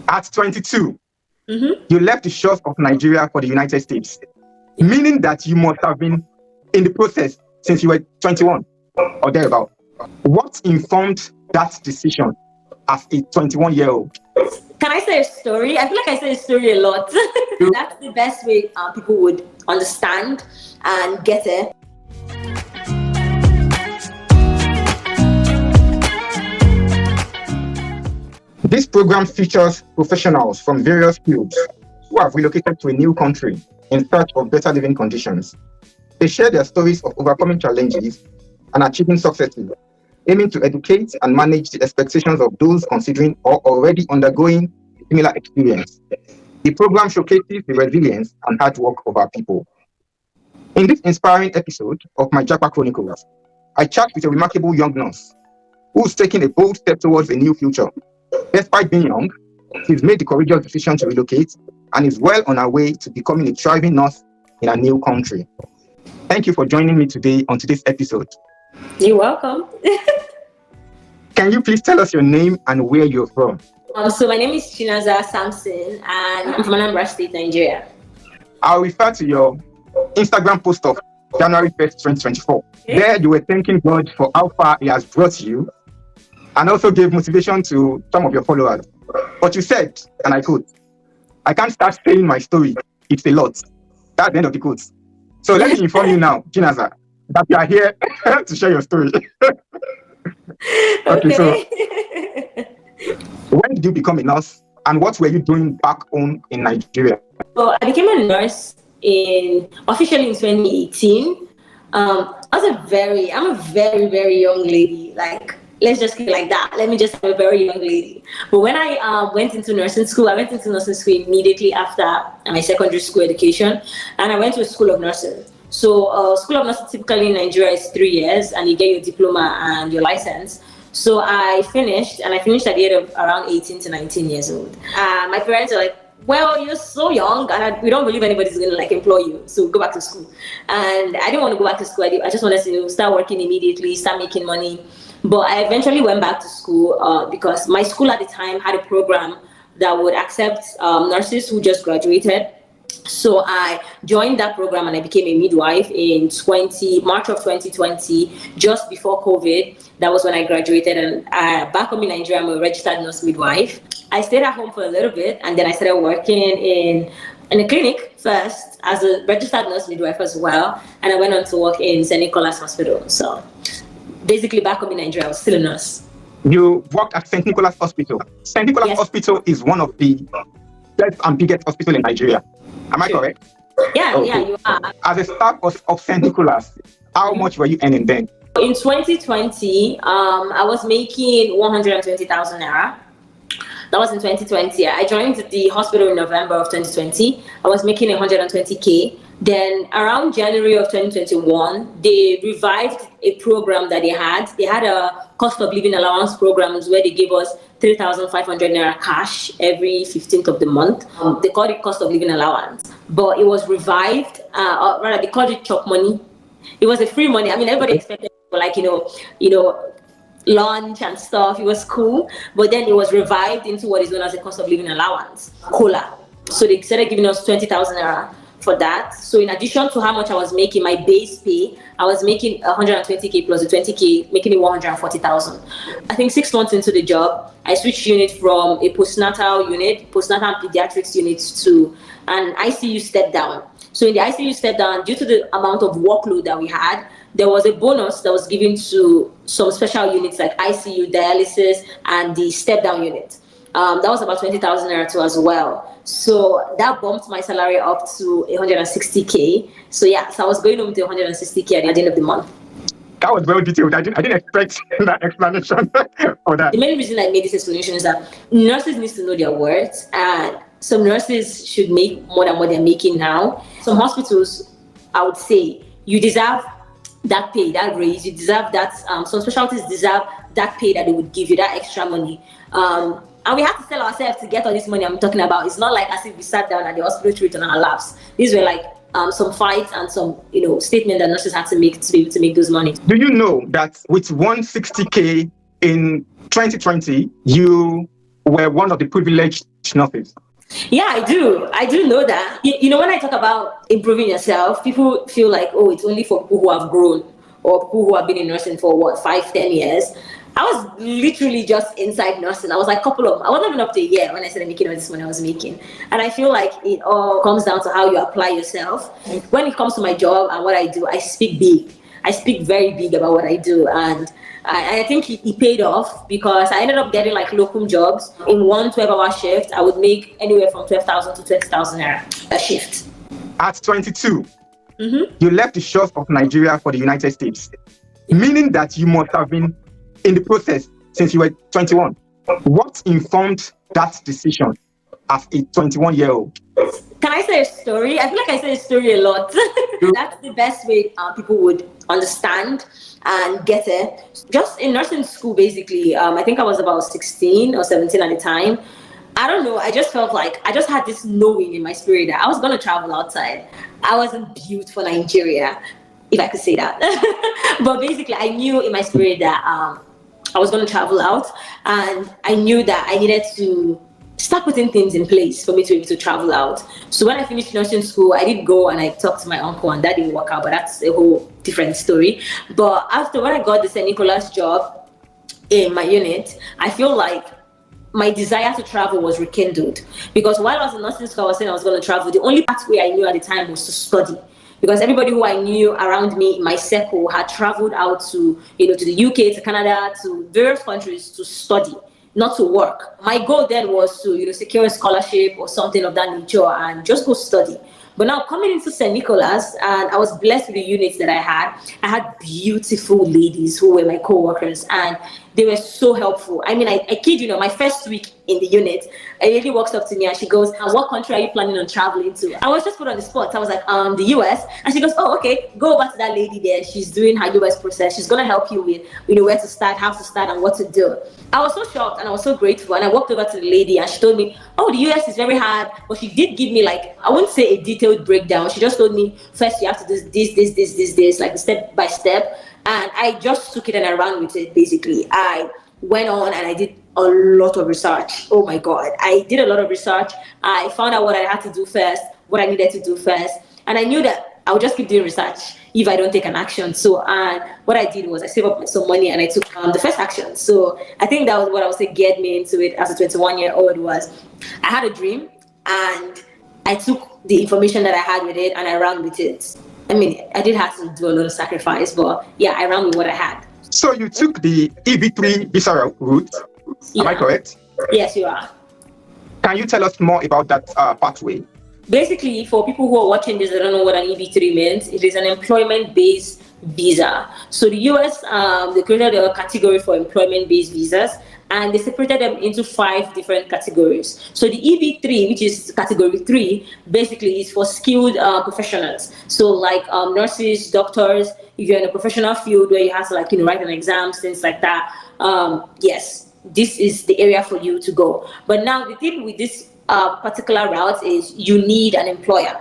At 22, you left the shores of Nigeria for the United States, meaning that you must have been in the process since you were 21 or thereabout. What informed that decision as a 21-year-old? Can I say a story? I feel like I say a story a lot. That's the best way people would understand and get it. This program features professionals from various fields who have relocated to a new country in search of better living conditions. They share their stories of overcoming challenges and achieving successes, aiming to educate and manage the expectations of those considering or already undergoing a similar experience. The program showcases the resilience and hard work of our people. In this inspiring episode of my Japa Chronicles, I chat with a remarkable young nurse who's taking a bold step towards a new future. Despite being young, she's made the courageous decision to relocate and is well on her way to becoming a thriving nurse in a new country. Thank you for joining me today on today's episode. You're welcome. Can you please tell us your name and where you're from? So my name is Chinaza Samson, and I'm from Anambra State, Nigeria. I'll refer to your Instagram post of January 1st, 2024. Okay. There you were thanking God for how far He has brought you and also gave motivation to some of your followers. But you said, and I quote, "I can't start saying my story. It's a lot." That's the end of the quote. So let me inform you now, Chinaza, that you are here to share your story. Okay, so when did you become a nurse and what were you doing back home in Nigeria? So I became a nurse officially in 2018. I'm a very, very young lady. Like, let's just keep it like that. Let me just be a very young lady. But when I went into nursing school, immediately after my secondary school education, and I went to a school of nursing. So school of nursing typically in Nigeria is 3 years, and you get your diploma and your license. So I finished at the age of around 18 to 19 years old. My parents are like, "Well, you're so young, and we don't believe anybody's going to employ you, so go back to school." And I didn't want to go back to school. I just wanted to start working immediately, start making money. But I eventually went back to school because my school at the time had a program that would accept nurses who just graduated. So I joined that program and I became a midwife in March of 2020, just before COVID. That was when I graduated, and back home in Nigeria, I'm a registered nurse midwife. I stayed at home for a little bit, and then I started working in a clinic first as a registered nurse midwife as well, and I went on to work in St. Nicholas Hospital. So basically back home in Nigeria, I was still a nurse. You worked at St. Nicholas Hospital. St. Nicholas Hospital is one of the best and biggest hospitals in Nigeria. Am I correct? Yeah, okay. Yeah, you are. As a staff of St. Nicholas, how much were you earning then? In 2020, I was making 120,000 naira. That was in 2020. I joined the hospital in November of 2020. I was making 120K. Then around January of 2021, they revived a program that they had. They had a cost of living allowance programs where they gave us 3,500 naira cash every 15th of the month. They called it cost of living allowance, but it was revived. Or rather, they called it chop money. It was a free money. I mean, everybody expected, like, lunch and stuff. It was cool, but then it was revived into what is known as a cost of living allowance, COLA. So they started giving us 20,000 naira for that. So in addition to how much I was making, my base pay, I was making 120K plus the 20K, making it 140,000. I think 6 months into the job, I switched unit from a postnatal and pediatrics unit to an ICU step down. So in the ICU step down, due to the amount of workload that we had, there was a bonus that was given to some special units like ICU, dialysis, and the step down unit. That was about 20,000 naira too as well. So that bumped my salary up to 160K. So yeah, so I was going home to 160K at the end of the month. That was well detailed. I didn't expect that explanation for that. The main reason I made this explanation is that nurses need to know their worth, and some nurses should make more than what they're making now. Some hospitals, I would say, you deserve that pay, that raise. You deserve that. Some specialties deserve that pay that they would give you, that extra money. And we have to sell ourselves to get all this money I'm talking about. It's not like as if we sat down at the hospital treat on our laps. These were like some fights and some statement that nurses had to make to be able to make those money. Do you know that with 160K in 2020, you were one of the privileged nurses? Yeah, I do. I do know that. You know, when I talk about improving yourself, people feel like, oh, it's only for people who have grown or people who have been in nursing for what, 5-10 years. I was literally just inside nursing. I was like I wasn't even up to a year when I started making all this money I was making. And I feel like it all comes down to how you apply yourself. When it comes to my job and what I do, I speak big. I speak very big about what I do. And I think it paid off because I ended up getting like locum jobs. In one 12-hour shift, I would make anywhere from 12,000 to 20,000 naira a shift. At 22, you left the shores of Nigeria for the United States, meaning that you must have been in the process since you were 21. What informed that decision as a 21-year-old? Can I say a story? I feel like I say a story a lot. That's the best way people would understand and get it. Just in nursing school, basically, I think I was about 16 or 17 at the time. I don't know. I just felt like I just had this knowing in my spirit that I was going to travel outside. I wasn't built for Nigeria, if I could say that. But basically, I knew in my spirit that I was going to travel out, and I knew that I needed to start putting things in place for me to be able to travel out. So when I finished nursing school, I did go and I talked to my uncle, and that didn't work out, but that's a whole different story. But after when I got the St. Nicholas job in my unit, I feel like my desire to travel was rekindled, because while I was in nursing school, I was saying I was going to travel. The only pathway I knew at the time was to study, because everybody who I knew around me in my circle had traveled out to, to the UK, to Canada, to various countries to study, not to work. My goal then was to, secure a scholarship or something of that nature and just go study. But now coming into St. Nicholas, and I was blessed with the units that I had beautiful ladies who were my co-workers, and they were so helpful. I mean, I kid you not, my first week in the unit, a lady walks up to me and she goes, what country are you planning on traveling to? I was just put on the spot. I was like, the US. And she goes, oh, okay, go over to that lady there. She's doing her US process. She's going to help you with, where to start, how to start, and what to do. I was so shocked and I was so grateful. And I walked over to the lady and she told me, oh, the US is very hard. But she did give me, like, I wouldn't say a detailed breakdown. She just told me, first you have to do this, like step by step. And I just took it and I ran with it, basically. I went on and I did a lot of research. Oh my God. I did a lot of research. I found out what I had to do first, what I needed to do first. And I knew that I would just keep doing research if I don't take an action. So what I did was I saved up some money and I took the first action. So I think that was what I would say geared me into it as a 21-year-old was I had a dream and I took the information that I had with it and I ran with it. I mean, I did have to do a lot of sacrifice, but yeah, I ran with what I had. So you took the EB3 visa route, am I correct? Yes, you are. Can you tell us more about that pathway? Basically, for people who are watching this, I don't know what an EB3 means. It is an employment-based visa. So the US, they created a category for employment-based visas, and they separated them into 5 different categories. So the EB3, which is category 3, basically is for skilled professionals. So like nurses, doctors, if you're in a professional field where you have to write an exam, things like that, yes, this is the area for you to go. But now the thing with this particular route is you need an employer.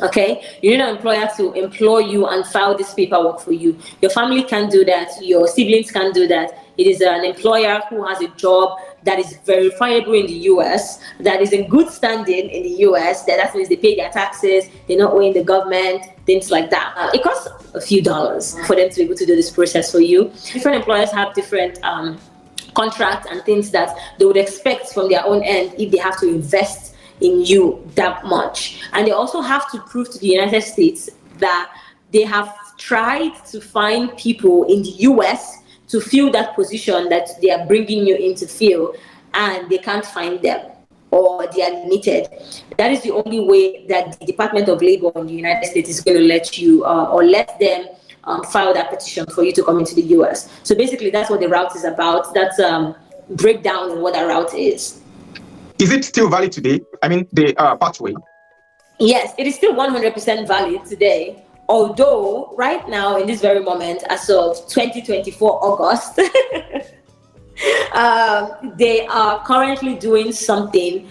Okay, you need an employer to employ you and file this paperwork for you. Your family can do that, your siblings can do that. It is an employer who has a job that is verifiable in the US, that is in good standing in the US, that means they pay their taxes, they're not owing the government, things like that. It costs a few dollars for them to be able to do this process for you. Different employers have different contracts and things that they would expect from their own end if they have to invest in you that much. And they also have to prove to the United States that they have tried to find people in the US to fill that position that they are bringing you in to fill, and they can't find them or they are limited. That is the only way that the Department of Labor in the United States is going to let you or let them file that petition for you to come into the US. So basically that's what the route is about. That's breakdown of what that route is. Is it still valid today? I mean, the pathway? Yes, it is still 100% valid today. Although right now, in this very moment, as of 2024 August, they are currently doing something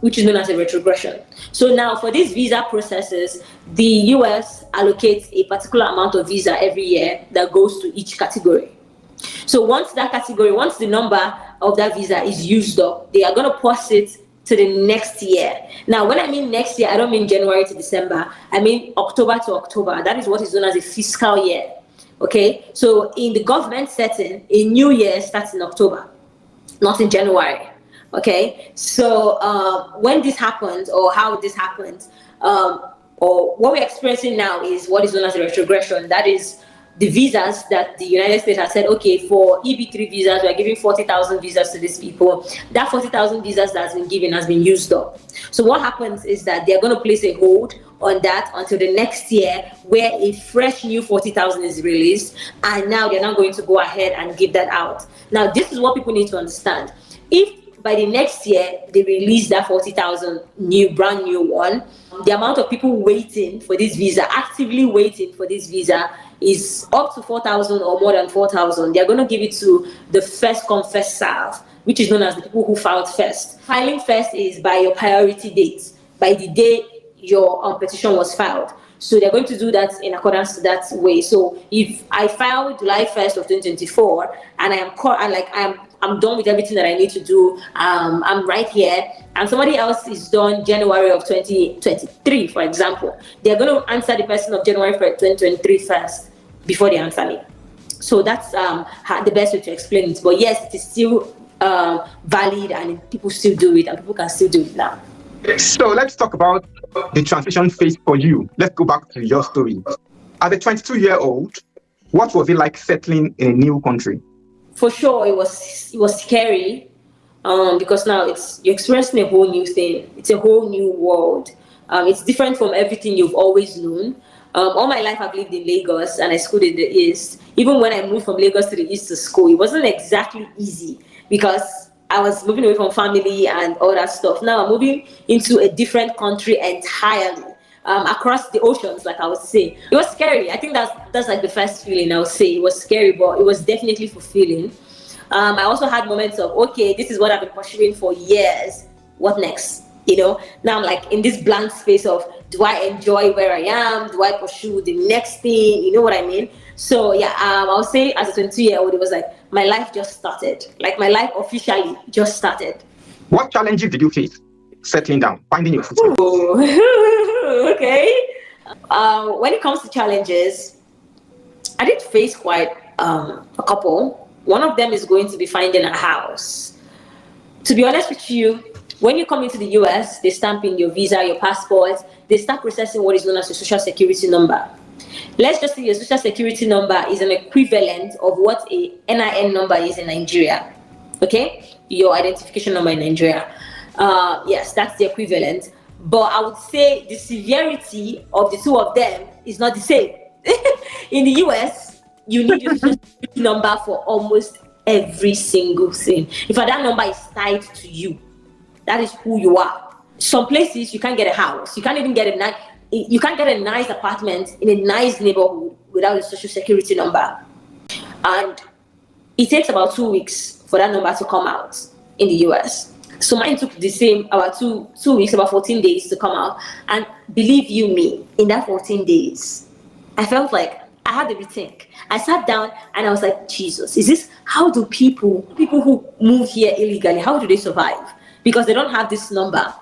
which is known as a retrogression. So now for these visa processes, the US allocates a particular amount of visa every year that goes to each category. So once the number of that visa is used up, they are going to pause it to the next year. Now, when I mean next year, I don't mean January to December. I mean October to October. That is what is known as a fiscal year. Okay, so in the government setting, a new year starts in October, not in January. Okay, so when this happens, or how this happens, or what we're experiencing now is what is known as a retrogression. That is the visas that the United States has said, okay, for EB3 visas, we're giving 40,000 visas to these people. That 40,000 visas that's been given has been used up. So what happens is that they're going to place a hold on that until the next year, where a fresh new 40,000 is released, and now they're not going to go ahead and give that out. Now, this is what people need to understand. If by the next year they release that 40,000 brand new one, the amount of people waiting for this visa, actively waiting for this visa, is up to 4,000 or more than 4,000. They're going to give it to the first come, first serve, which is known as the people who filed first. Filing first is by your priority date, by the day your petition was filed. So they're going to do that in accordance to that way. So if I filed July 1st of 2024 and I'm done with everything that I need to do, I'm right here, and somebody else is done January of 2023, for example, they're going to answer the person of January 2023 first before they answer me. So that's the best way to explain it. But yes, it is still valid, and people still do it, and people can still do it now. So let's talk about the transition phase for you. Let's go back to your story. As a 22-year-old, what was it like settling in a new country? For sure, it was scary, because now you're experiencing a whole new thing. It's a whole new world. It's different from everything you've always known. All my life I've lived in Lagos, and I schooled in the East. Even when I moved from Lagos to the East to school, it wasn't exactly easy because I was moving away from family and all that stuff. Now I'm moving into a different country entirely, across the oceans, like I would say. It was scary. I think that's like the first feeling I would say. It was scary, but it was definitely fulfilling. I also had moments of, okay, this is what I've been pursuing for years. What next? Now I'm like in this blank space of, do I enjoy where I am? Do I pursue the next thing? You know what I mean? So yeah, I would say as a 22-year-old, it was like my life just started. Like my life officially just started. What challenges did you face settling down, finding your footing? Okay. When it comes to challenges, I did face quite a couple. One of them is going to be finding a house. To be honest with you, when you come into the US, they stamp in your visa, your passport, they start processing what is known as your social security number. Let's just say your social security number is an equivalent of what a NIN number is in Nigeria. Okay? Your identification number in Nigeria. Yes, that's the equivalent. But I would say the severity of the two of them is not the same. In the US, you need your social security number for almost every single thing. In fact, that number is tied to you. That is who you are. Some places you can't get a house. You can't even get a nice apartment in a nice neighborhood without a social security number. And it takes about 2 weeks for that number to come out in the US. So mine took the same, about two weeks, about 14 days to come out. And believe you me, in that 14 days, I felt like I had to rethink. I sat down and I was like, Jesus, how do people who move here illegally, how do they survive? Because they don't have this number.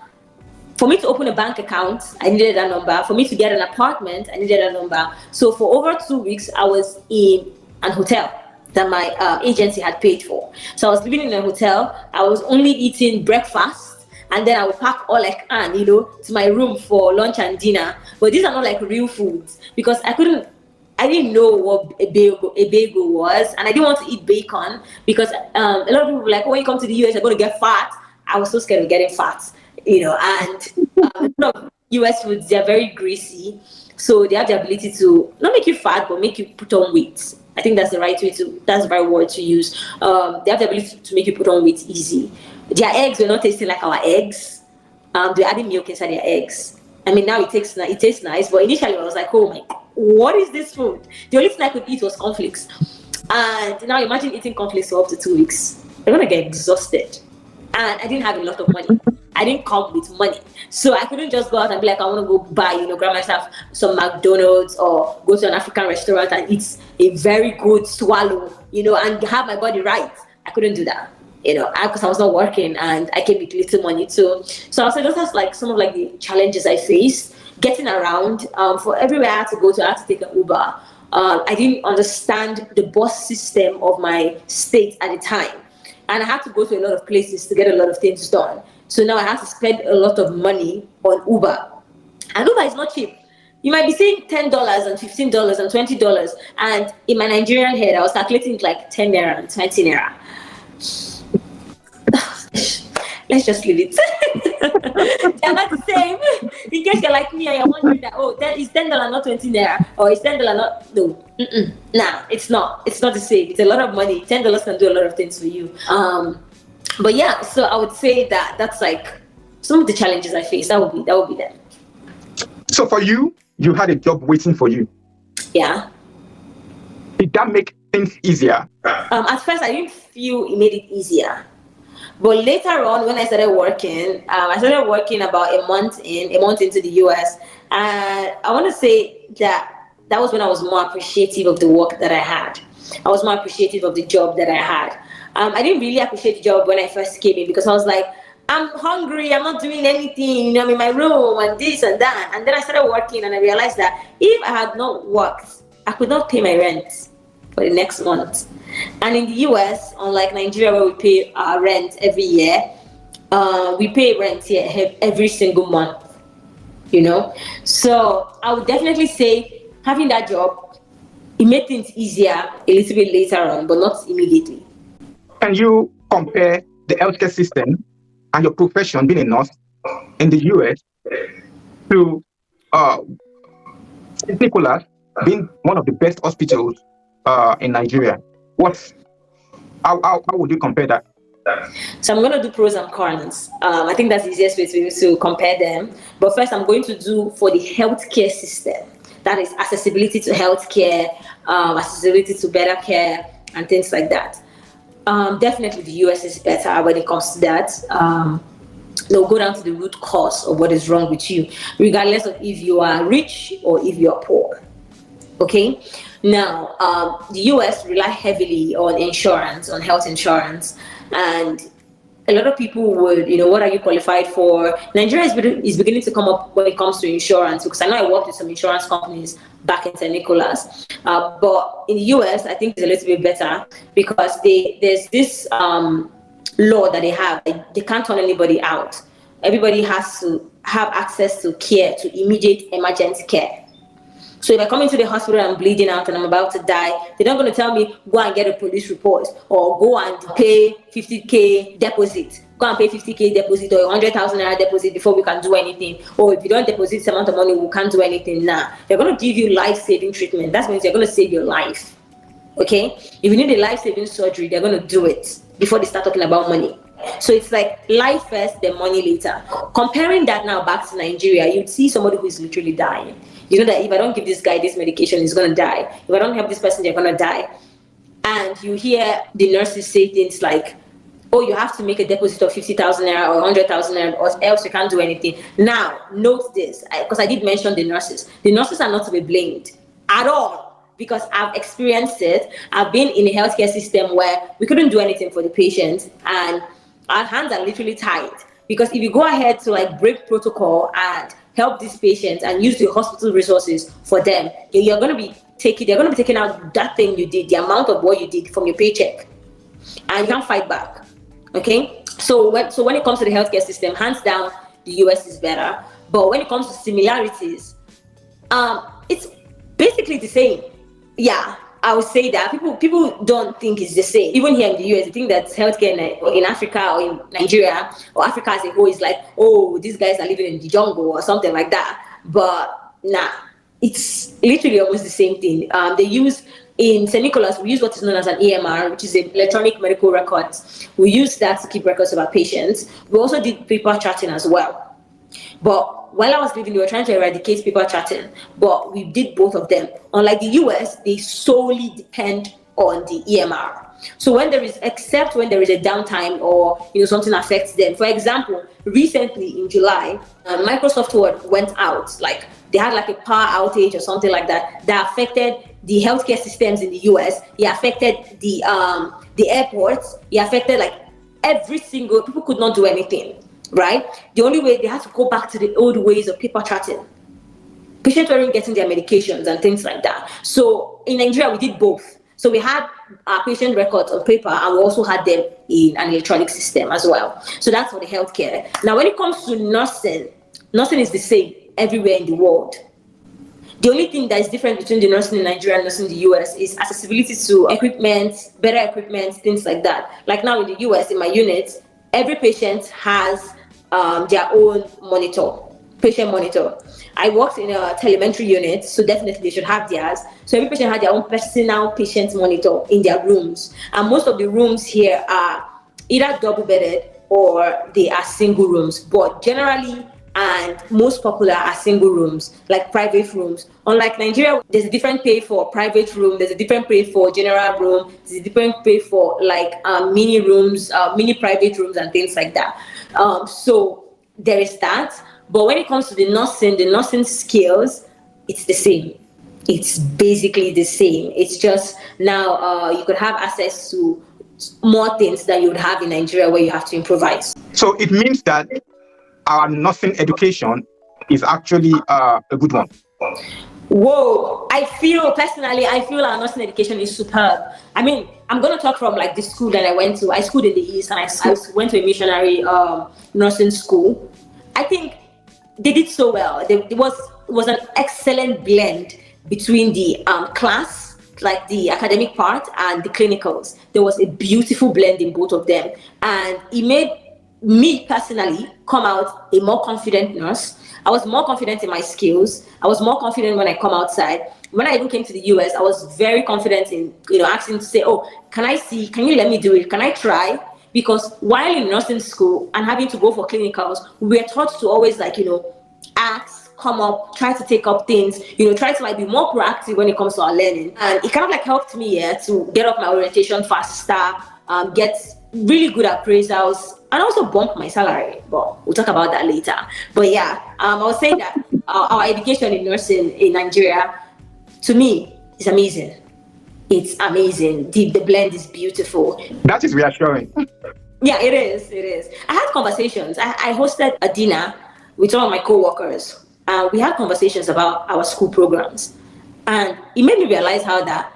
For me to open a bank account, I needed that number. For me to get an apartment, I needed that number. So for over 2 weeks, I was in an hotel that my agency had paid for. So I was living in a hotel. I was only eating breakfast, and then I would pack all I can, to my room for lunch and dinner. But these are not like real foods, because I didn't know what a bagel was, and I didn't want to eat bacon because a lot of people were like, when you come to the US, you're going to get fat. I was so scared of getting fat, and US foods, they're very greasy. So they have the ability to not make you fat, but make you put on weight. I think that's the right word to use. They have the ability to make you put on weight easy. Their eggs were not tasting like our eggs. They're adding milk inside their eggs. I mean, now it tastes nice, but initially I was like, oh my, what is this food? The only thing I could eat was cornflakes. And now imagine eating cornflakes for up to 2 weeks. You're gonna get exhausted. And I didn't have a lot of money. I didn't come with money. So I couldn't just go out and be like, I want to go buy, grab myself some McDonald's or go to an African restaurant and eat a very good swallow, and have my body right. I couldn't do that, because I was not working and I came with little money too. So I was like, those are like some of like the challenges I faced getting around. For everywhere I had to go to, I had to take an Uber. I didn't understand the bus system of my state at the time. And I had to go to a lot of places to get a lot of things done. So now I have to spend a lot of money on Uber. And Uber is not cheap. You might be saying $10 and $15 and $20. And in my Nigerian head, I was calculating like 10 naira and 20 naira. Let's just leave it. They're not the same. In case you're like me and you're wondering that, that is $10, not 20 naira, or is $10 not, no. Nah, it's not. It's not the same. It's a lot of money. $10 can do a lot of things for you. But yeah, so I would say that that's like some of the challenges I face. That would be them. So for you, you had a job waiting for you. Yeah. Did that make things easier? At first, I didn't feel it made it easier. But later on, when I started working about a month into the US. And I want to say that was when I was more appreciative of the work that I had. I was more appreciative of the job that I had. I didn't really appreciate the job when I first came in because I was like, I'm hungry, I'm not doing anything, I'm in my room and this and that. And then I started working and I realized that if I had not worked, I could not pay my rent for the next month. And in the US, unlike Nigeria where we pay our rent every year, we pay rent here every single month, So I would definitely say having that job, it made things easier a little bit later on, but not immediately. Can you compare the healthcare system and your profession being a nurse in the US to St. Nicholas being one of the best hospitals in Nigeria? How would you compare that? So I'm going to do pros and cons. I think that's the easiest way to compare them. But first, I'm going to do for the healthcare system. That is accessibility to healthcare, accessibility to better care, and things like that. Definitely the US is better when it comes to that. They'll go down to the root cause of what is wrong with you, regardless of if you are rich or if you are poor. Okay? Now, the US rely heavily on insurance, on health insurance, and a lot of people would, what are you qualified for? Nigeria is beginning to come up when it comes to insurance, because I know I worked with some insurance companies back in St. Nicholas. But in the US, I think it's a little bit better because there's this law that they have. They can't turn anybody out. Everybody has to have access to care, to immediate emergency care. So if I come into the hospital and I'm bleeding out and I'm about to die, they're not going to tell me, go and get a police report or go and pay 50K deposit. Go and pay 50K deposit or 100,000 naira deposit before we can do anything. Or if you don't deposit this amount of money, we can't do anything now. They're going to give you life-saving treatment. That means they're going to save your life. Okay? If you need a life-saving surgery, they're going to do it before they start talking about money. So it's like life first, then money later. Comparing that now back to Nigeria, you'd see somebody who is literally dying. You know that if I don't give this guy this medication, he's going to die. If I don't help this person, they're going to die. And you hear the nurses say things like, oh, you have to make a deposit of 50,000 naira or 100,000 naira or else you can't do anything. Now, note this, because I did mention the nurses. The nurses are not to be blamed at all because I've experienced it. I've been in a healthcare system where we couldn't do anything for the patient and our hands are literally tied. Because if you go ahead to like break protocol and help these patients and use the hospital resources for them, they're going to be taking out that thing you did, the amount of what you did from your paycheck, and you can't fight back. Okay, so when it comes to the healthcare system, hands down, the US is better. But when it comes to similarities, it's basically the same. Yeah, I would say that people don't think it's the same. Even here in the US, they think that healthcare in Africa or in Nigeria or Africa as a whole is like, oh, these guys are living in the jungle or something like that. But nah, it's literally almost the same thing. They use in St. Nicholas, we use what is known as an EMR, which is an electronic medical records. We use that to keep records of our patients. We also did paper charting as well. But while I was living, we were trying to eradicate paper charting, but we did both of them. Unlike the US, they solely depend on the EMR. So except when there is a downtime or something affects them. For example, recently in July, Microsoft Word went out. Like they had like a power outage or something like that affected the healthcare systems in the US. It affected the airports. It affected like every single. People could not do anything. Right? The only way, they had to go back to the old ways of paper chatting. Patients weren't getting their medications and things like that. So in Nigeria, we did both. So we had our patient records on paper, and we also had them in an electronic system as well. So that's for the healthcare. Now, when it comes to nursing is the same everywhere in the world. The only thing that is different between the nursing in Nigeria and nursing in the US is accessibility to equipment, better equipment, things like that. Like now in the US, in my unit, every patient has their own patient monitor. I worked in a telemetry unit, so definitely they should have theirs. So every patient had their own personal patient monitor in their rooms. And most of the rooms here are either double bedded or they are single rooms. But generally, and most popular are single rooms, like private rooms. Unlike Nigeria, there's a different pay for private room, there's a different pay for general room, there's a different pay for like mini rooms, mini private rooms and things like that. So there is that. But when it comes to the nursing skills, it's the same. It's basically the same. It's just now you could have access to more things that you would have in Nigeria where you have to improvise. So it means that our nursing education is actually a good one. Whoa, I feel our nursing education is superb. I mean, I'm going to talk from like the school that I went to. I schooled in the East, and I went to a missionary nursing school. I think they did so well. It was an excellent blend between the class, like the academic part, and the clinicals. There was a beautiful blend in both of them, and it made me personally come out a more confident nurse. I was more confident in my skills. I was more confident when I come outside. When I even came to the US, I was very confident in asking to say, oh, can you let me do it? Can I try? Because while in nursing school and having to go for clinicals, we were taught to always ask, come up, try to take up things, try to be more proactive when it comes to our learning. And it kind of helped me to get up my orientation faster, get really good appraisals, and also bump my salary. But we'll talk about that later. But yeah, I was saying that our education in nursing in Nigeria, to me, is amazing. It's amazing. The blend is beautiful. That is reassuring. Yeah, it is. I had conversations. I hosted a dinner with some of my co-workers. We had conversations about our school programs. And it made me realize how that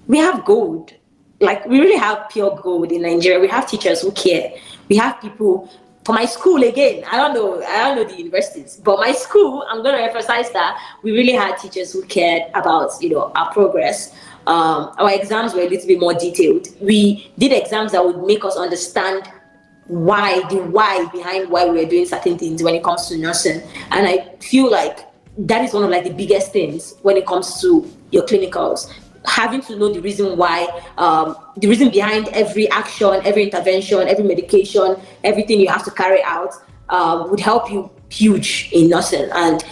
we have gold. Like, we really have pure gold in Nigeria. We have teachers who care. We have people. For my school, again, I don't know the universities, but my school, I'm going to emphasize that we really had teachers who cared about, our progress. Our exams were a little bit more detailed. We did exams that would make us understand the why behind why we were doing certain things when it comes to nursing. And I feel like that is one of the biggest things when it comes to your clinicals. Having to know the reason why, the reason behind every action, every intervention, every medication, everything you have to carry out would help you huge in nursing. And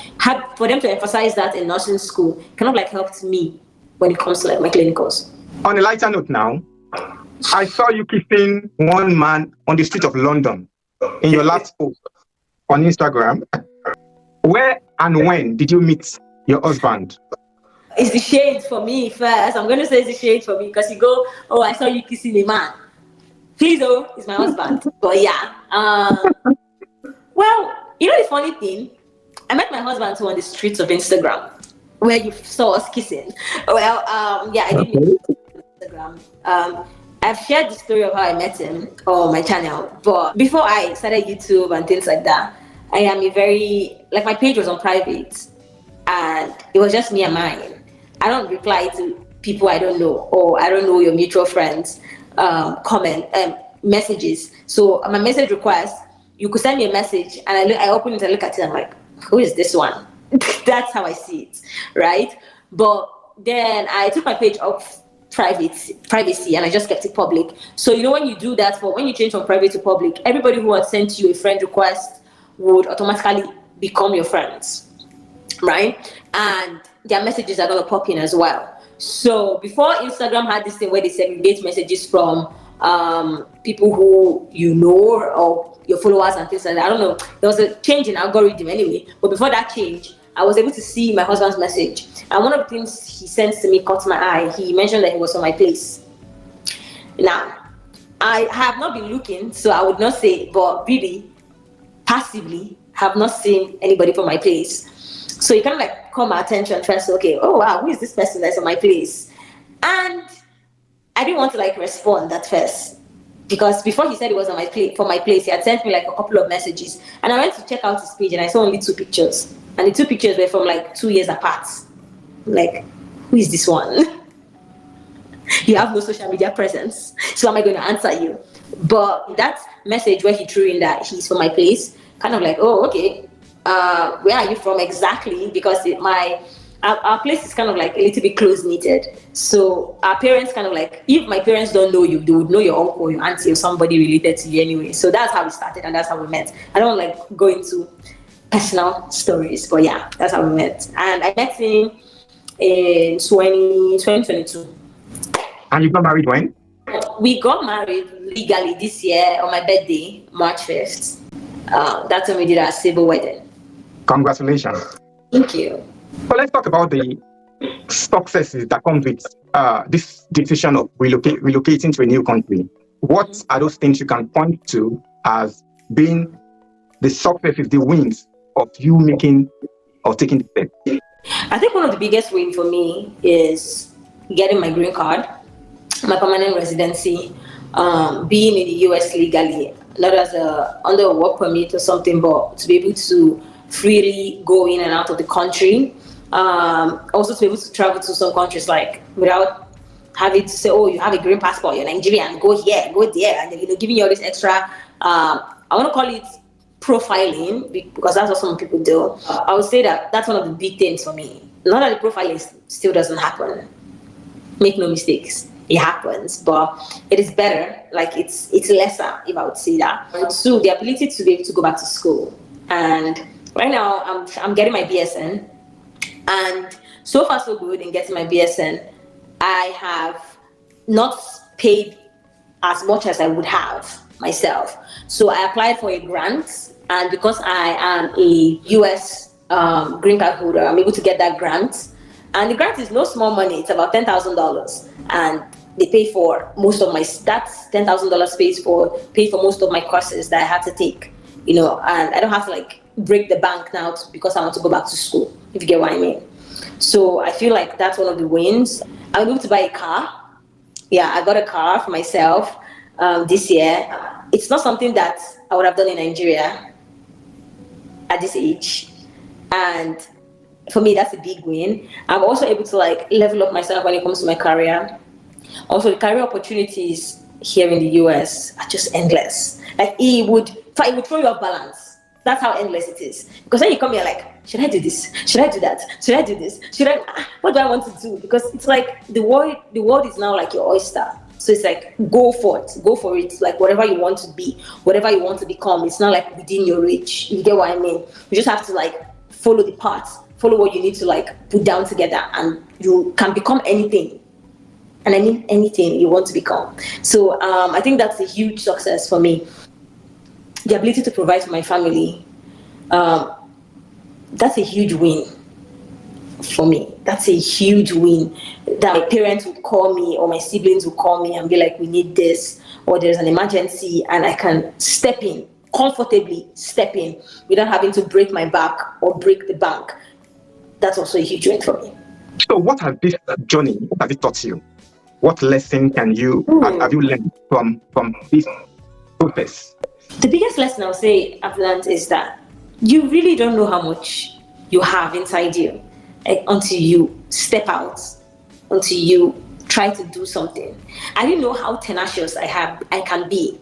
for them to emphasize that in nursing school kind of helped me when it comes to my clinicals. On a lighter note now, I saw you kissing one man on the street of London in your last post on Instagram. Where and when did you meet your husband? It's the shade for me first. I'm going to say it's the shade for me because you go, oh, I saw you kissing a man. Please, oh, it's my husband. But yeah. Well, the funny thing, I met my husband too on the streets of Instagram where you saw us kissing. Well, yeah, I did meet him on Instagram. I've shared the story of how I met him on my channel. But before I started YouTube and things like that, I am my page was on private and it was just me and mine. I don't reply to people I don't know, or I don't know your mutual friends messages. So my message request, you could send me a message and I open it and look at it. I'm like, who is this one? That's how I see it, right? But then I took my page off privacy and I just kept it public. So when you do that, when you change from private to public, everybody who had sent you a friend request would automatically become your friends, right? And their messages are going to pop in as well. So before Instagram had this thing where they segregate messages from people who you know or your followers and things like that. I don't know. There was a change in algorithm anyway. But before that change, I was able to see my husband's message. And one of the things he sent to me caught my eye. He mentioned that he was on my place. Now, I have not been looking, so I would not say, but really, passively, have not seen anybody from my place. So it kind of like caught my attention, trying to say, okay, oh wow, who is this person that's on my place? And I didn't want to like respond at first, because before he said it was on my place, for my place, he had sent me like a couple of messages, and I went to check out his page, and I saw only 2 pictures, and the 2 pictures were from like 2 years apart. I'm like, who is this one? You have no social media presence, so am I going to answer you? But that message where he threw in that he's from my place, kind of like, oh, okay, where are you from exactly? Because our place is kind of like a little bit close knitted. So our parents kind of like, if my parents don't know you, they would know your uncle, your auntie, or somebody related to you anyway. So that's how we started, and that's how we met. I don't like go into personal stories, but yeah, that's how we met. And I met him in 2022. And you got married when? We got married legally this year on my birthday, March 1st. That's when we did our civil wedding. Congratulations. Thank you. So let's talk about the successes that come with this decision of relocating to a new country. What are those things you can point to as being the successes, the wins of you making or taking the step? I think one of the biggest wins for me is getting my green card, my permanent residency, being in the US legally, not as under a work permit or something, but to be able to freely go in and out of the country. Also to be able to travel to some countries like without having to say, oh, you have a green passport, you're Nigerian, go here, go there, and giving you all this extra, I want to call it profiling, because that's what some people do. I would say that that's one of the big things for me. Not that the profiling still doesn't happen. Make no mistakes, it happens, but it is better. Like it's lesser, if I would say that. And 2, the ability to be able to go back to school. And right now, I'm getting my BSN, and so far so good in getting my BSN. I have not paid as much as I would have myself. So I applied for a grant, and because I am a US green card holder, I'm able to get that grant. And the grant is no small money. It's about $10,000, and they pay for most of my. That's $10,000 paid for most of my courses that I had to take. You know, and I don't have to like break the bank now because I want to go back to school, if you get what I mean. So I feel like that's one of the wins. I'm able to buy a car. Yeah, I got a car for myself this year. It's not something that I would have done in Nigeria at this age. And for me, that's a big win. I'm also able to like level up myself when it comes to my career. Also, the career opportunities here in the US are just endless. Like it would throw you off balance. That's how endless it is. Because then you come here like, should I do this? Should I do that? Should I do this? What do I want to do? Because it's like the world is now like your oyster. So it's like, go for it. Like whatever you want to be, whatever you want to become, it's not like within your reach. You get what I mean? You just have to like follow the path, follow what you need to like put down together, and you can become anything. And I mean anything you want to become. So I think that's a huge success for me. The ability to provide for my family, that's a huge win for me. That's a huge win, that my parents would call me or my siblings would call me and be like, we need this, or there's an emergency, and I can comfortably step in without having to break my back or break the bank. That's also a huge win for me. So what has this journey, what has it taught you? What lesson have you learned from this process? The biggest lesson I'll say I've learned is that you really don't know how much you have inside you until you step out, until you try to do something. I didn't know how tenacious I can be,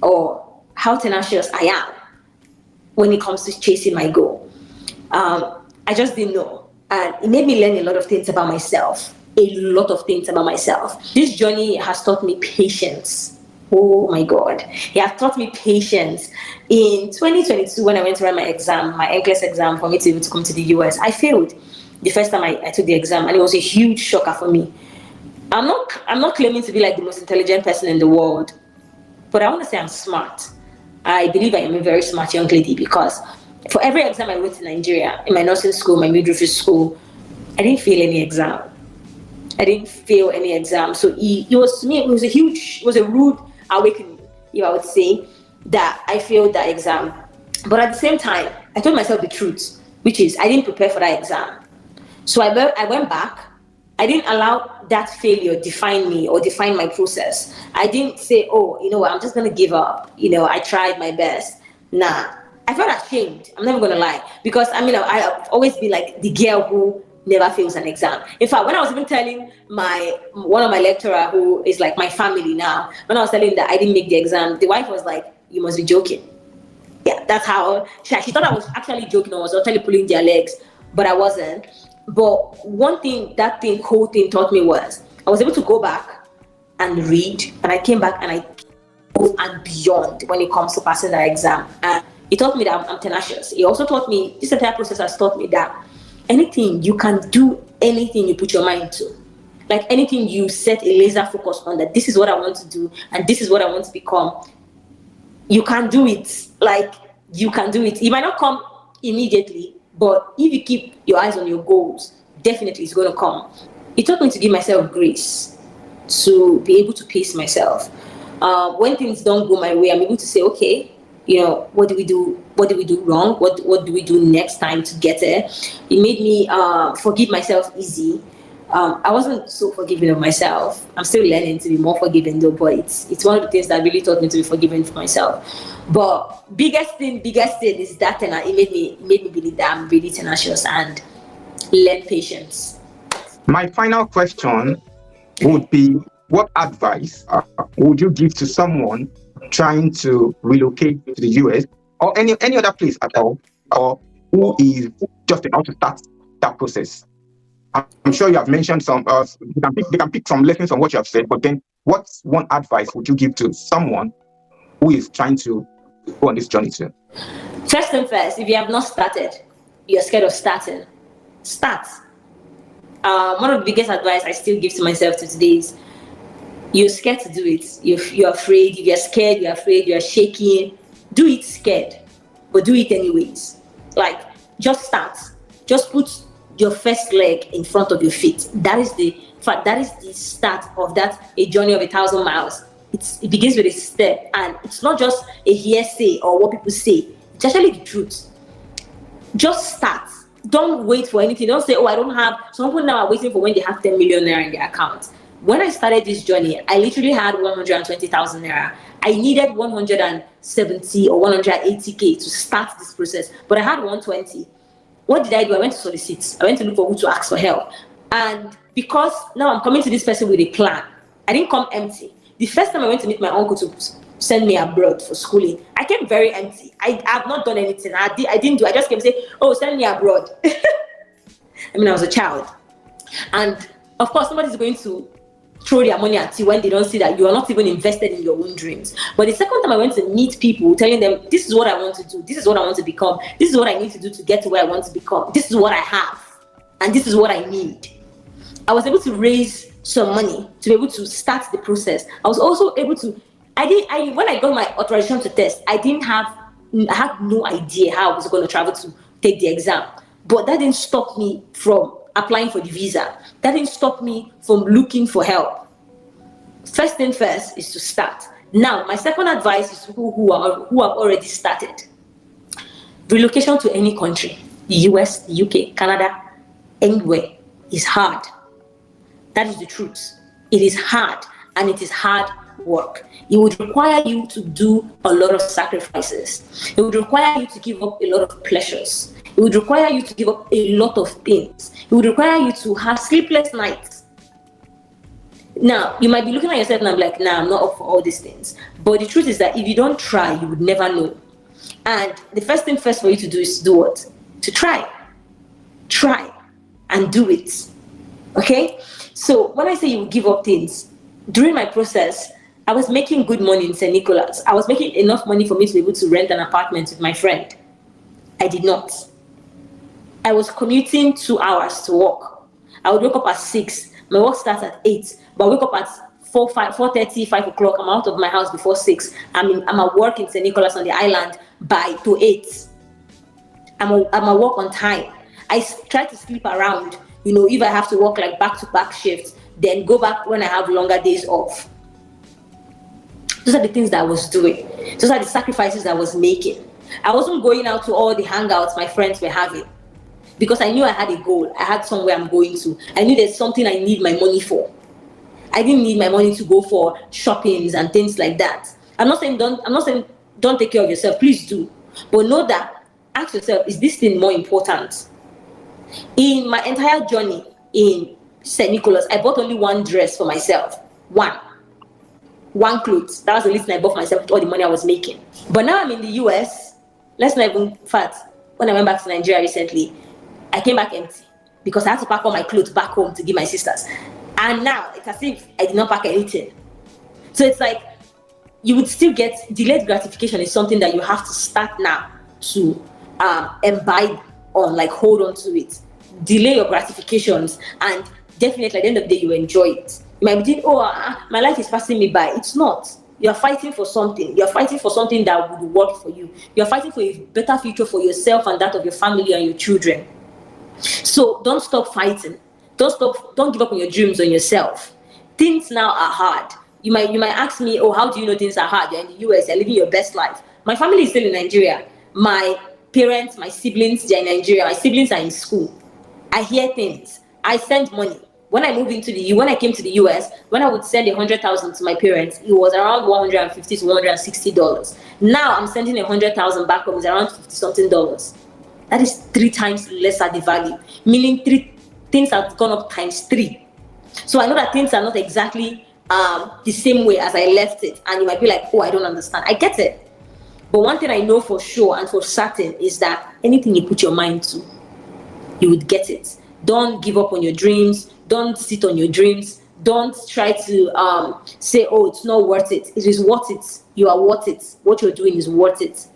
or how tenacious I am when it comes to chasing my goal. I just didn't know. And it made me learn a lot of things about myself. This journey has taught me patience. Oh my God. It has taught me patience. In 2022, when I went to write my exam, my NCLEX exam for me to be able to come to the US, I failed. the first time I took the exam, and it was a huge shocker for me. I'm not claiming to be like the most intelligent person in the world, but I want to say I'm smart. I believe I am a very smart young lady, because for every exam I wrote in Nigeria, in my nursing school, my midwifery school, I didn't fail any exam. I didn't fail any exam. So it was, to me, it was a rude awakening, if I would say, that I failed that exam. But at the same time, I told myself the truth, which is I didn't prepare for that exam. So I went back. I didn't allow that failure define me or define my process. I didn't say, oh, you know what, I'm just going to give up. You know, I tried my best. Nah, I felt ashamed. I'm never going to lie. Because, I mean, I've always been like the girl who never fails an exam. In fact, when I was even telling one of my lecturer, who is like my family now, when I was telling him that I didn't make the exam, the wife was like, you must be joking. Yeah, that's how she thought I was actually joking, or was actually pulling their legs, but I wasn't. But one thing whole thing taught me was I was able to go back and read, and I came back and I go and beyond when it comes to passing that exam. And it taught me that I'm tenacious. It also taught me, this entire process has taught me that anything, you can do anything you put your mind to. Like anything you set a laser focus on, that this is what I want to do and this is what I want to become, you can do it. Like, you can do it. It might not come immediately, but if you keep your eyes on your goals, definitely it's going to come. It taught me to give myself grace, to be able to pace myself. When things don't go my way, I'm able to say, okay, you know, what do we do? What do we do wrong? What do we do next time to get there? It made me forgive myself easy. I wasn't so forgiving of myself. I'm still learning to be more forgiving though, but it's one of the things that really taught me to be forgiving for myself. But biggest thing is that, and it made me believe that I'm really tenacious and learn patience. My final question would be, what advice would you give to someone trying to relocate to the US or any other place at all, or who is just about to start that process? I'm sure you have mentioned some, they can pick some lessons from what you have said, but then what's one advice would you give to someone who is trying to go on this journey too? First and first, if you have not started, you're scared of starting, start. One of the biggest advice I still give to myself to today is, you're scared to do it. You're afraid, you're scared, you're afraid, you're shaking. Do it scared, but do it anyways. Like, just start. Just put your first leg in front of your feet. That is the start of a journey of 1,000 miles. It begins with a step, and it's not just a hearsay or what people say. It's actually the truth. Just start. Don't wait for anything. Don't say, oh, I don't have. Some people now are waiting for when they have 10 million naira in their account. When I started this journey, I literally had 120,000 naira. I needed 170 or 180K to start this process, but I had 120. What did I do? I went to solicit. I went to look for who to ask for help. And because now I'm coming to this person with a plan, I didn't come empty. The first time I went to meet my uncle to send me abroad for schooling, I came very empty. I have not done anything. I just came and say, oh, send me abroad. I mean, I was a child. And of course, somebody's going to throw their money at you when they don't see that you are not even invested in your own dreams. But the second time I went to meet people, telling them, this is what I want to do, this is what I want to become, this is what I need to do to get to where I want to become, this is what I have, and this is what I need, I was able to raise some money to be able to start the process. I was also able to, when I got my authorization to test, I had no idea how I was going to travel to take the exam. But that didn't stop me from applying for the visa. That didn't stop me from looking for help. First thing first is to start. Now, my second advice is to people who have already started. Relocation to any country, the US, the UK, Canada, anywhere, is hard. That is the truth. It is hard, and it is hard work. It would require you to do a lot of sacrifices. It would require you to give up a lot of pleasures. It would require you to give up a lot of things. It would require you to have sleepless nights. Now, you might be looking at yourself and I'm like, nah, I'm not up for all these things. But the truth is that if you don't try, you would never know. And the first thing first for you to do is to do what? To try. Try and do it. Okay? So when I say you give up things, during my process, I was making good money in St. Nicholas. I was making enough money for me to be able to rent an apartment with my friend. I did not. I was commuting 2 hours to work. I would wake up at 6. My work starts at 8, but I wake up at 4:30, 5 o'clock. I'm out of my house before 6. I'm at work in St. Nicholas on the island by to 8. I'm at work on time. I try to sleep around, if I have to work like back-to-back shifts, then go back when I have longer days off. Those are the things that I was doing. Those are the sacrifices I was making. I wasn't going out to all the hangouts my friends were having because I knew I had a goal. I had somewhere I'm going to. I knew there's something I need my money for. I didn't need my money to go for shoppings and things like that. I'm not saying don't take care of yourself. Please do. But know that, ask yourself, is this thing more important? In my entire journey in St. Nicholas, I bought only one dress for myself. One clothes. That was the least I bought for myself with all the money I was making. But now I'm in the US. Let's not even fat. When I went back to Nigeria recently, I came back empty because I had to pack all my clothes back home to give my sisters. And now it's as if I did not pack anything. So it's like you would still get delayed gratification is something that you have to start now to imbibe on, like hold on to it. Delay your gratifications, and definitely at the end of the day you enjoy it. You might be thinking, my life is passing me by. It's not. You're fighting for something. You're fighting for something that would work for you. You're fighting for a better future for yourself and that of your family and your children. So don't stop fighting. Don't give up on your dreams on yourself. Things now are hard. You might ask me, how do you know things are hard? You're in the US, you're living your best life. My family is still in Nigeria. My parents, my siblings, they're in Nigeria. My siblings are in school. I hear things. I send money. When I came to the US, when I would send 100,000 to my parents, it was around $150 to $160. Now I'm sending 100,000 back home, it's around $50-something. That is 3 times lesser the value, meaning things have gone up times 3. So I know that things are not exactly the same way as I left it, and you might be like, I don't understand. I get it. But one thing I know for sure and for certain is that anything you put your mind to, you would get it. Don't give up on your dreams. Don't sit on your dreams. Don't try to say, it's not worth it. It is worth it. You are worth it. What you're doing is worth it.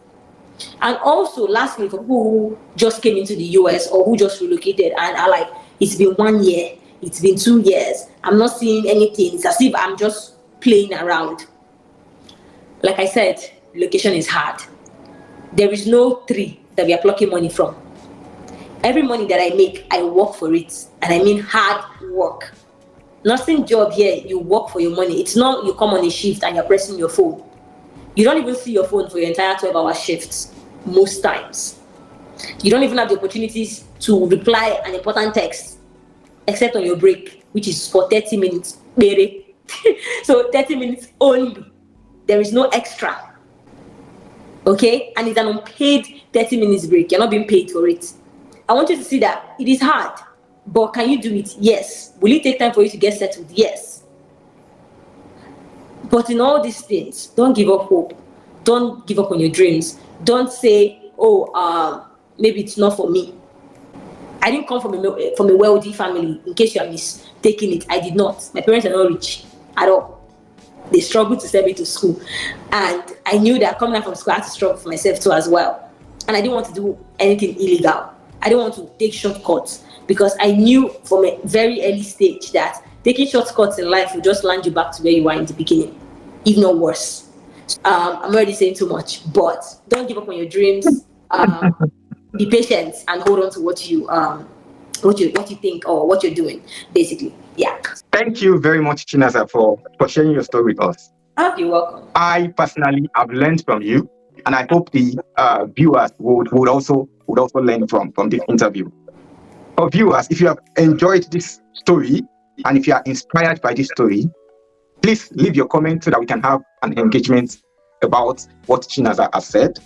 And also, lastly, for people who just came into the US or who just relocated and are like, it's been 1 year, it's been 2 years, I'm not seeing anything. It's as if I'm just playing around. Like I said, relocation is hard. There is no tree that we are plucking money from. Every money that I make, I work for it. And I mean hard work. Nothing job here, you work for your money. It's not you come on a shift and you're pressing your phone. You don't even see your phone for your entire 12-hour shifts, most times. You don't even have the opportunities to reply an important text, except on your break, which is for 30 minutes. So 30 minutes only. There is no extra. Okay? And it's an unpaid 30 minutes break. You're not being paid for it. I want you to see that it is hard, but can you do it? Yes. Will it take time for you to get settled? Yes. But in all these things, don't give up hope. Don't give up on your dreams. Don't say, maybe it's not for me. I didn't come from a wealthy family, in case you are mistaking it. I did not. My parents are not rich at all. They struggled to send me to school. And I knew that coming out from school, I had to struggle for myself too as well. And I didn't want to do anything illegal. I didn't want to take shortcuts because I knew from a very early stage that taking shortcuts in life will just land you back to where you were in the beginning, if not worse. I'm already saying too much, but don't give up on your dreams. Be patient and hold on to what you think or what you're doing, basically. Yeah. Thank you very much, Chinaza, for sharing your story with us. You're welcome. I personally have learned from you, and I hope the viewers would also learn from this interview. For viewers, if you have enjoyed this story and if you are inspired by this story, please leave your comment so that we can have an engagement about what Chinaza has said.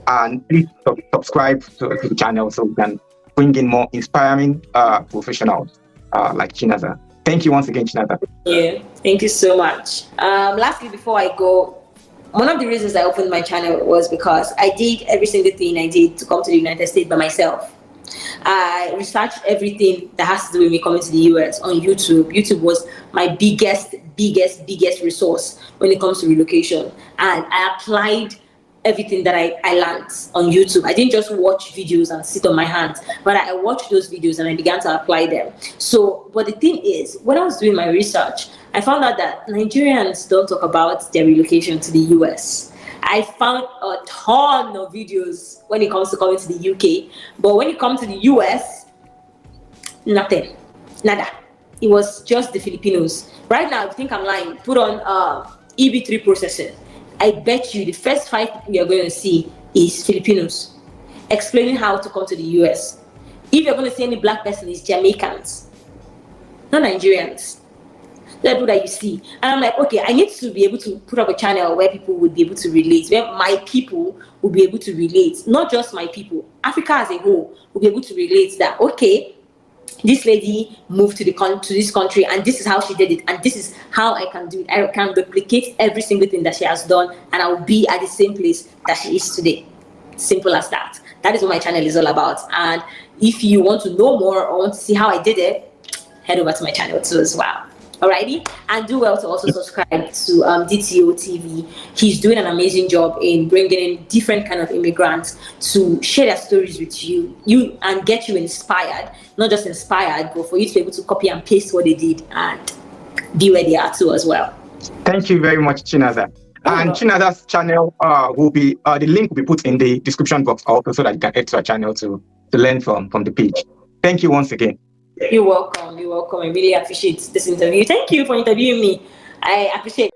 And please subscribe to the channel so we can bring in more inspiring professionals like Chinaza. Thank you once again, Chinaza. Yeah, thank you so much. Lastly, before I go, one of the reasons I opened my channel was because I did every single thing I did to come to the United States by myself. I researched everything that has to do with me coming to the US on YouTube. YouTube was my biggest resource when it comes to relocation. And I applied everything that I learned on YouTube. I didn't just watch videos and sit on my hands, but I watched those videos and I began to apply them. So, but the thing is, when I was doing my research, I found out that Nigerians don't talk about their relocation to the US. I found a ton of videos when it comes to coming to the UK, but when you come to the US, nothing, nada. It was just the Filipinos. Right now, if you think I'm lying, put on EB3 processing. I bet you the first 5 people you're going to see is Filipinos explaining how to come to the US. If you're going to see any black person, it's Jamaicans, not Nigerians. The people that you see. And I'm like, okay, I need to be able to put up a channel where people would be able to relate, where my people will be able to relate, not just my people, Africa as a whole will be able to relate that, okay, this lady moved to this country and this is how she did it and this is how I can do it. I can replicate every single thing that she has done and I will be at the same place that she is today. Simple as that. That is what my channel is all about. And if you want to know more or want to see how I did it, head over to my channel too as well. Alrighty, and do well to also subscribe to DTOtv. He's doing an amazing job in bringing in different kind of immigrants to share their stories with you and get you inspired. Not just inspired, but for you to be able to copy and paste what they did and be where they are too as well. Thank you very much, Chinaza. And Chinaza's channel will be the link will be put in the description box also, so that you can head to our channel to learn from the page. Thank you once again. You're welcome. You're welcome. I really appreciate this interview. Thank you for interviewing me. I appreciate it.